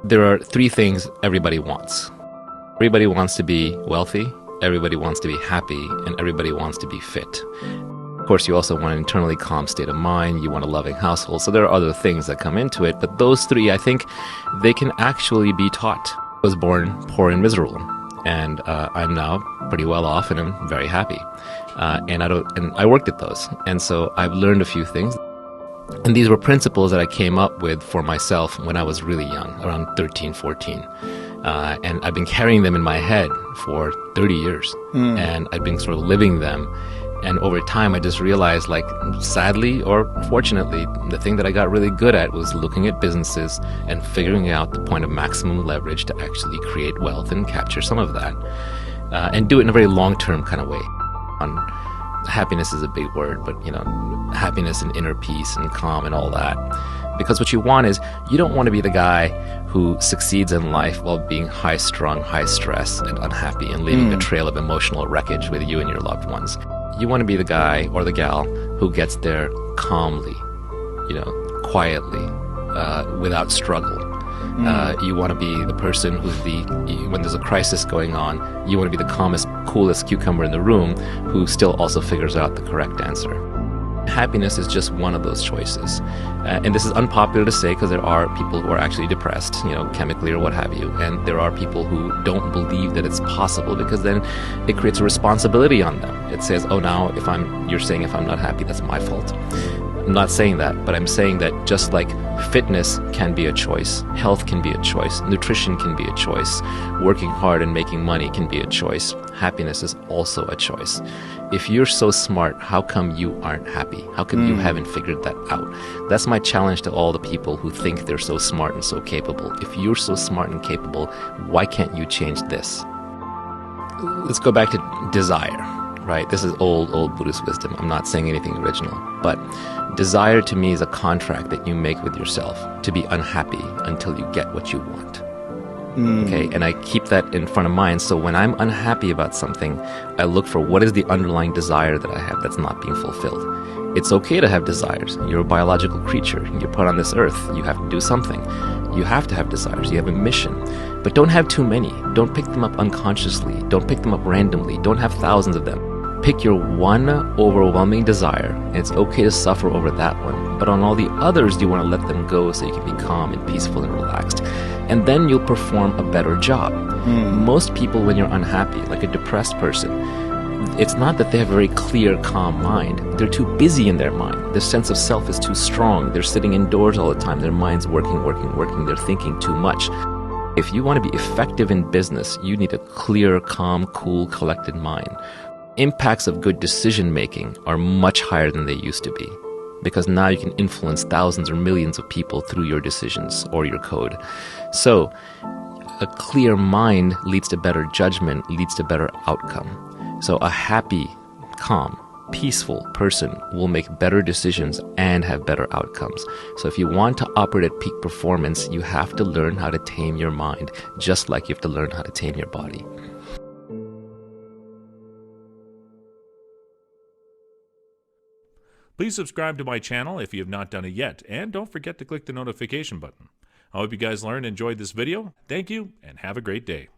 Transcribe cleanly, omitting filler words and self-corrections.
There are three things everybody wants. Everybody wants to be wealthy, everybody wants to be happy, and everybody wants to be fit. Of course, you also want an internally calm state of mind, you want a loving household, so there are other things that come into it, but those three, I think, they can actually be taught. I was born poor and miserable, and I'm now pretty well off, and I'm very happy. And I worked at those, and so I've learned a few things. And these were principles that I came up with for myself when I was really young, around 13, 14. And I've been carrying them in my head for 30 years. And I've been sort of living them. And over time, I just realized, like, sadly or fortunately, the thing that I got really good at was looking at businesses and figuring out the point of maximum leverage to actually create wealth and capture some of that. And do it in a very long-term kind of way. Happiness is a big word, but happiness and inner peace and calm and all that. Because what you want is, you don't want to be the guy who succeeds in life while being high-strung, high-stress, and unhappy and leaving a trail of emotional wreckage with you and your loved ones. You want to be the guy or the gal who gets there calmly, quietly, without struggle. You want to be the person who's when there's a crisis going on, you want to be the calmest, coolest cucumber in the room who still also figures out the correct answer. Happiness is just one of those choices. And this is unpopular to say because there are people who are actually depressed, chemically or what have you. And there are people who don't believe that it's possible because then it creates a responsibility on them. It says, oh, now you're saying if I'm not happy, that's my fault. I'm not saying that, but I'm saying that just like fitness can be a choice, health can be a choice, nutrition can be a choice, working hard and making money can be a choice, happiness is also a choice. If you're so smart, how come you aren't happy? How come you haven't figured that out? That's my challenge to all the people who think they're so smart and so capable. If you're so smart and capable, why can't you change this? Let's go back to desire. Right? This is old Buddhist wisdom. I'm not saying anything original. But desire to me is a contract that you make with yourself to be unhappy until you get what you want. Okay? And I keep that in front of mind. So when I'm unhappy about something, I look for what is the underlying desire that I have that's not being fulfilled. It's okay to have desires. You're a biological creature. You're put on this earth. You have to do something. You have to have desires. You have a mission. But don't have too many. Don't pick them up unconsciously. Don't pick them up randomly. Don't have thousands of them. Pick your one overwhelming desire, and it's okay to suffer over that one. But on all the others, you want to let them go so you can be calm and peaceful and relaxed. And then you'll perform a better job. Most people, when you're unhappy, like a depressed person, it's not that they have a very clear, calm mind. They're too busy in their mind. Their sense of self is too strong. They're sitting indoors all the time. Their mind's working. They're thinking too much. If you want to be effective in business, you need a clear, calm, cool, collected mind. Impacts of good decision making are much higher than they used to be, because now you can influence thousands or millions of people through your decisions or your code. So a clear mind leads to better judgment, leads to better outcome. So a happy, calm, peaceful person will make better decisions and have better outcomes. So if you want to operate at peak performance, you have to learn how to tame your mind, just like you have to learn how to tame your body. Please subscribe to my channel if you have not done it yet, and don't forget to click the notification button. I hope you guys learned and enjoyed this video. Thank you, and have a great day.